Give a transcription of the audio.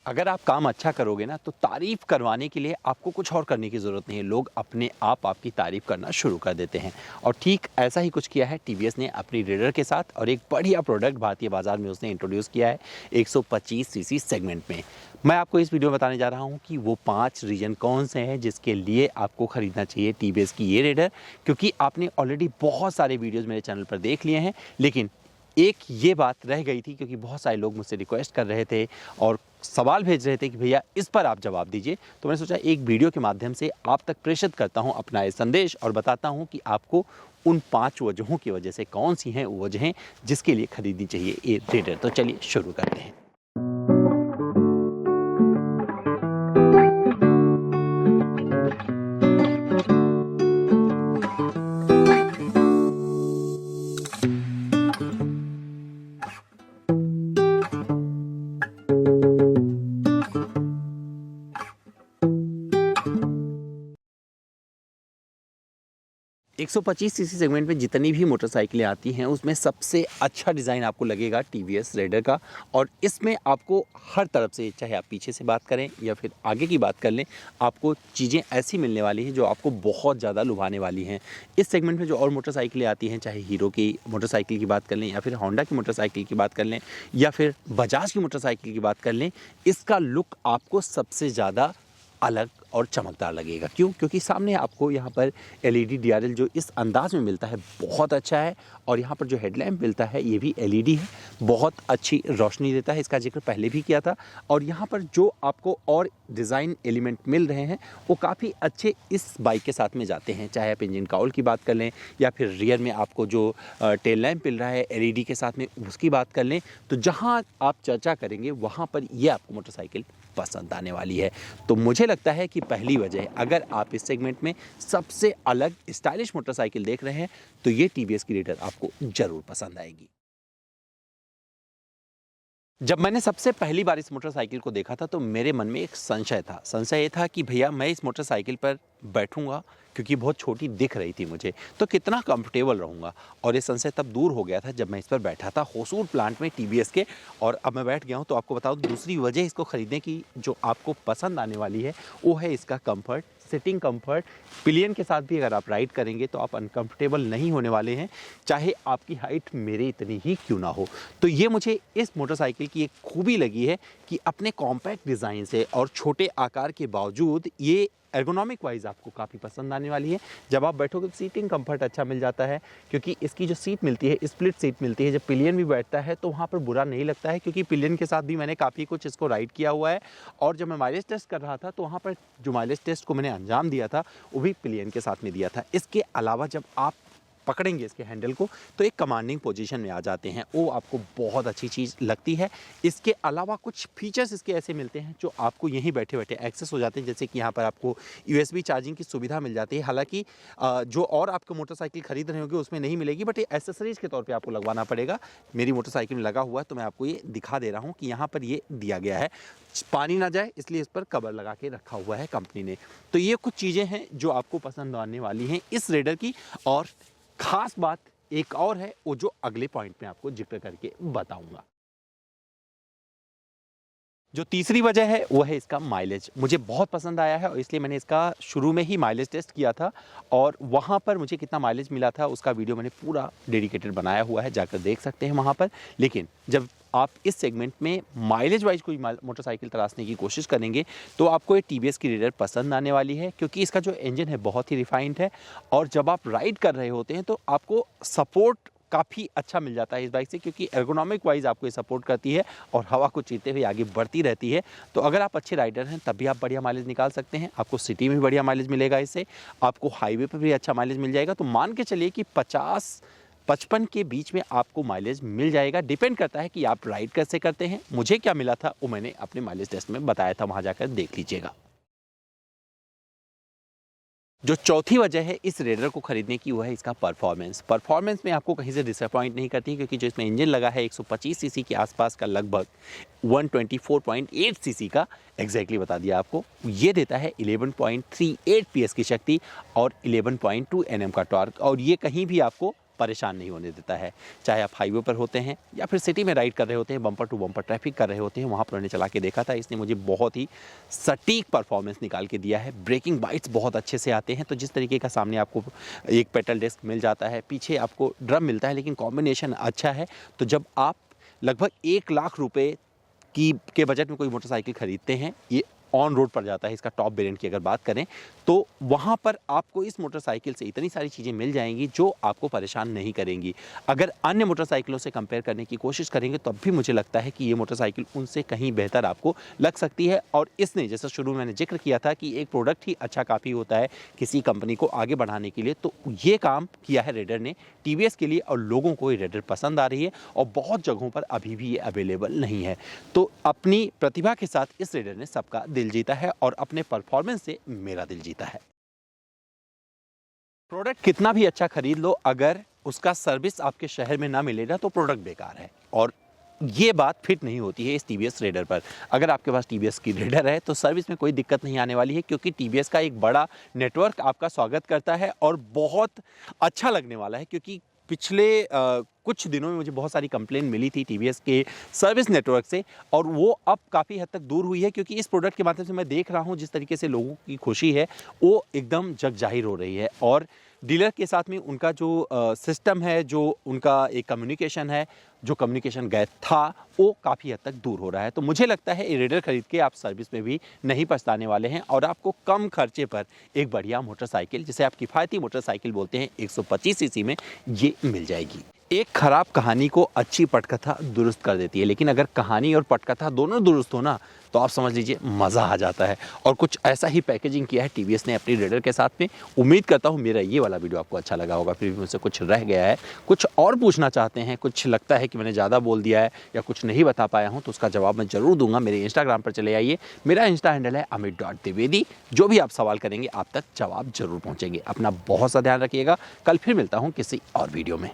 अगर आप काम अच्छा करोगे ना तो तारीफ करवाने के लिए आपको कुछ और करने की ज़रूरत नहीं है। लोग अपने आप आपकी तारीफ करना शुरू कर देते हैं और ठीक ऐसा ही कुछ किया है टीवीएस ने अपनी रेडर के साथ और एक बढ़िया प्रोडक्ट भारतीय बाजार में उसने इंट्रोड्यूस किया है 125 सीसी सेगमेंट में। मैं आपको इस वीडियो में बताने जा रहा हूँ कि वो 5 रीजन कौन से हैं जिसके लिए आपको ख़रीदना चाहिए टीवीएस की ये रेडर, क्योंकि आपने ऑलरेडी बहुत सारे वीडियोज़ मेरे चैनल पर देख लिए हैं, लेकिन एक ये बात रह गई थी क्योंकि बहुत सारे लोग मुझसे रिक्वेस्ट कर रहे थे और सवाल भेज रहे थे कि भैया इस पर आप जवाब दीजिए। तो मैंने सोचा एक वीडियो के माध्यम से आप तक प्रेषित करता हूं अपना ये संदेश और बताता हूं कि आपको उन 5 वजहों की वजह से कौन सी हैं वो वजहें जिसके लिए खरीदनी चाहिए ये रेडर। तो चलिए शुरू करते हैं। 125 सीसी सेगमेंट में जितनी भी मोटरसाइकिलें आती हैं उसमें सबसे अच्छा डिज़ाइन आपको लगेगा टीवीएस रेडर का। और इसमें आपको हर तरफ से, चाहे आप पीछे से बात करें या फिर आगे की बात कर लें, आपको चीज़ें ऐसी मिलने वाली हैं जो आपको बहुत ज़्यादा लुभाने वाली हैं। इस सेगमेंट में जो और मोटरसाइकिलें आती हैं, चाहे हीरो की मोटरसाइकिल की बात कर लें या फिर होंडा की मोटरसाइकिल की बात कर लें या फिर बजाज की मोटरसाइकिल की बात कर लें, इसका लुक आपको सबसे ज़्यादा अलग और चमकदार लगेगा। क्यों? क्योंकि सामने आपको यहाँ पर एलईडी डीआरएल जो इस अंदाज में मिलता है बहुत अच्छा है और यहाँ पर जो हेडलैम्प मिलता है ये भी एलईडी है, बहुत अच्छी रोशनी देता है, इसका जिक्र पहले भी किया था। और यहाँ पर जो आपको और डिज़ाइन एलिमेंट मिल रहे हैं वो काफ़ी अच्छे इस बाइक के साथ में जाते हैं, चाहे आप इंजन काउल की बात कर लें या फिर रियर में आपको जो टेल लैम्प मिल रहा है एलईडी के साथ में उसकी बात कर लें। तो जहाँ आप चर्चा करेंगे वहाँ पर ये आपको मोटरसाइकिल पसंद आने वाली है। तो मुझे लगता है कि पहली वजह, अगर आप इस सेगमेंट में सबसे अलग स्टाइलिश मोटरसाइकिल देख रहे हैं तो ये टीवीएस की रेडर आपको जरूर पसंद आएगी। जब मैंने सबसे पहली बार इस मोटरसाइकिल को देखा था तो मेरे मन में एक संशय था। संशय ये था कि भैया मैं इस मोटरसाइकिल पर बैठूंगा क्योंकि बहुत छोटी दिख रही थी मुझे, तो कितना कंफर्टेबल रहूंगा। और ये संशय तब दूर हो गया था जब मैं इस पर बैठा था होसूर प्लांट में टीवीएस के, और अब मैं बैठ गया हूं। तो आपको बताऊं दूसरी वजह इसको खरीदने की जो आपको पसंद आने वाली है वो है इसका कंफर्ट, सिटिंग कंफर्ट। पिलियन के साथ भी अगर आप राइड करेंगे तो आप अनकंफर्टेबल नहीं होने वाले हैं, चाहे आपकी हाइट मेरे इतनी ही क्यों ना हो। तो ये मुझे इस मोटरसाइकिल की एक खूबी लगी है कि अपने कॉम्पैक्ट डिज़ाइन से और छोटे आकार के बावजूद ये एर्गोनॉमिक वाइज आपको काफ़ी पसंद आने वाली है। जब आप बैठोगे तो सीटिंग कंफर्ट अच्छा मिल जाता है क्योंकि इसकी जो सीट मिलती है स्प्लिट सीट मिलती है। जब पिलियन भी बैठता है तो वहाँ पर बुरा नहीं लगता है, क्योंकि पिलियन के साथ भी मैंने काफ़ी कुछ इसको राइड किया हुआ है। और जब मैं माइलेज टेस्ट कर रहा था तो वहाँ पर जो माइलेज टेस्ट को मैंने अंजाम दिया था वो भी पिलियन के साथ में दिया था। इसके अलावा जब आप पकड़ेंगे इसके हैंडल को तो एक कमांडिंग पोजीशन में आ जाते हैं, वो आपको बहुत अच्छी चीज़ लगती है। इसके अलावा कुछ फीचर्स इसके ऐसे मिलते हैं जो आपको यहीं बैठे बैठे एक्सेस हो जाते हैं, जैसे कि यहाँ पर आपको यूएसबी चार्जिंग की सुविधा मिल जाती है। हालांकि जो और आपको मोटरसाइकिल खरीद रहे होंगे उसमें नहीं मिलेगी, बट ये एसेसरीज के तौर पर आपको लगवाना पड़ेगा। मेरी मोटरसाइकिल में लगा हुआ है तो मैं आपको ये दिखा दे रहा हूँ कि यहाँ पर ये दिया गया है, पानी ना जाए इसलिए इस पर कवर लगा के रखा हुआ है कंपनी ने। तो ये कुछ चीज़ें हैं जो आपको पसंद आने वाली हैं इस रेडर की। और खास बात एक और है वो जो अगले पॉइंट में आपको जिक्र करके बताऊंगा। जो तीसरी वजह है वो है इसका माइलेज। मुझे बहुत पसंद आया है और इसलिए मैंने इसका शुरू में ही माइलेज टेस्ट किया था और वहाँ पर मुझे कितना माइलेज मिला था उसका वीडियो मैंने पूरा डेडिकेटेड बनाया हुआ है, जाकर देख सकते हैं वहाँ पर। लेकिन जब आप इस सेगमेंट में माइलेज वाइज कोई मोटरसाइकिल तलाशने की कोशिश करेंगे तो आपको ये टीवीएस की रेडर पसंद आने वाली है, क्योंकि इसका जो इंजन है बहुत ही रिफाइंड है। और जब आप राइड कर रहे होते हैं तो आपको सपोर्ट काफ़ी अच्छा मिल जाता है इस बाइक से, क्योंकि एर्गोनॉमिक वाइज आपको ये सपोर्ट करती है और हवा को चीरते हुए आगे बढ़ती रहती है। तो अगर आप अच्छे राइडर हैं तब भी आप बढ़िया माइलेज निकाल सकते हैं। आपको सिटी में भी बढ़िया माइलेज मिलेगा इससे, आपको हाईवे पर भी अच्छा माइलेज मिल जाएगा। तो मान के चलिए कि 50-55 के बीच में आपको माइलेज मिल जाएगा। डिपेंड करता है कि आप राइड कैसे करते हैं। मुझे क्या मिला था वो मैंने अपने माइलेज टेस्ट में बताया था, वहाँ जाकर देख लीजिएगा। जो चौथी वजह है इस रेडर को खरीदने की वो है इसका परफॉर्मेंस। परफॉर्मेंस में आपको कहीं से डिसअपॉइंट नहीं करती, क्योंकि जो इसमें इंजन लगा है 125 सीसी के आसपास का, लगभग 124.8 सीसी का, एग्जैक्टली बता दिया आपको। ये देता है 11.38 पीएस की शक्ति और 11.2 एनएम का टॉर्क। और ये कहीं भी आपको परेशान नहीं होने देता है। चाहे आप हाईवे पर होते हैं या फिर सिटी में राइड कर रहे होते हैं, बम्पर टू बम्पर ट्रैफिक कर रहे होते हैं, वहाँ पर मैंने चला के देखा था, इसने मुझे बहुत ही सटीक परफॉर्मेंस निकाल के दिया है। ब्रेकिंग बाइट्स बहुत अच्छे से आते हैं। तो जिस तरीके का सामने आपको एक पेडल डिस्क मिल जाता है, पीछे आपको ड्रम मिलता है, लेकिन कॉम्बिनेशन अच्छा है। तो जब आप लगभग 1 लाख रुपए के बजट में कोई मोटरसाइकिल खरीदते हैं, ये ऑन रोड पर जाता है, इसका टॉप वेरिएंट की अगर बात करें, तो वहाँ पर आपको इस मोटरसाइकिल से इतनी सारी चीज़ें मिल जाएंगी जो आपको परेशान नहीं करेंगी। अगर अन्य मोटरसाइकिलों से कंपेयर करने की कोशिश करेंगे तब भी मुझे लगता है कि ये मोटरसाइकिल उनसे कहीं बेहतर आपको लग सकती है। और इसने, जैसा शुरू में मैंने जिक्र किया था कि एक प्रोडक्ट ही अच्छा काफ़ी होता है किसी कंपनी को आगे बढ़ाने के लिए, तो ये काम किया है रेडर ने टीवीएस के लिए, और लोगों को ये रेडर पसंद आ रही है और बहुत जगहों पर अभी भी ये अवेलेबल नहीं है। तो अपनी प्रतिभा के साथ इस रेडर ने सबका दिल जीता है और अपने परफॉर्मेंस से मेरा दिल जीता है। प्रोडक्ट कितना भी अच्छा खरीद लो, अगर उसका सर्विस आपके शहर में ना मिले ना, तो प्रोडक्ट बेकार है। और ये बात फिट नहीं होती है इस टीवीएस रेडर पर। अगर आपके पास टीवीएस की रेडर है तो सर्विस में कोई दिक्कत नहीं आने वाली है, क्योंकि टीवीएस का एक बड़ा नेटवर्क आपका स्वागत करता है और बहुत अच्छा लगने वाला है। क्योंकि पिछले कुछ दिनों में मुझे बहुत सारी कंप्लेन मिली थी टीवीएस के सर्विस नेटवर्क से, और वो अब काफ़ी हद तक दूर हुई है। क्योंकि इस प्रोडक्ट के माध्यम से मैं देख रहा हूँ जिस तरीके से लोगों की खुशी है वो एकदम जग जाहिर हो रही है। और डीलर के साथ में उनका जो सिस्टम है, जो उनका एक कम्युनिकेशन है, जो कम्युनिकेशन गैप था, वो काफ़ी हद तक दूर हो रहा है। तो मुझे लगता है ये रेडर खरीद के आप सर्विस में भी नहीं पछताने वाले हैं और आपको कम खर्चे पर एक बढ़िया मोटरसाइकिल, जिसे आप किफ़ायती मोटरसाइकिल बोलते हैं, 125 सीसी में ये मिल जाएगी। एक खराब कहानी को अच्छी पटकथा दुरुस्त कर देती है, लेकिन अगर कहानी और पटकथा दोनों दुरुस्त हो ना, तो आप समझ लीजिए मज़ा आ जाता है। और कुछ ऐसा ही पैकेजिंग किया है टीवीएस ने अपनी रेडर के साथ में। उम्मीद करता हूँ मेरा ये वाला वीडियो आपको अच्छा लगा होगा। फिर भी मुझसे कुछ रह गया है, कुछ और पूछना चाहते हैं, कुछ लगता है कि मैंने ज़्यादा बोल दिया है या कुछ नहीं बता पाया हूँ, तो उसका जवाब मैं ज़रूर दूंगा। मेरे इंस्टाग्राम पर चले आइए, मेरा इंस्टा हैंडल है amit.dwivedi। जो भी आप सवाल करेंगे आप तक जवाब जरूर पहुँचेंगे। अपना बहुत सा ध्यान रखिएगा। कल फिर मिलता हूँ किसी और वीडियो में।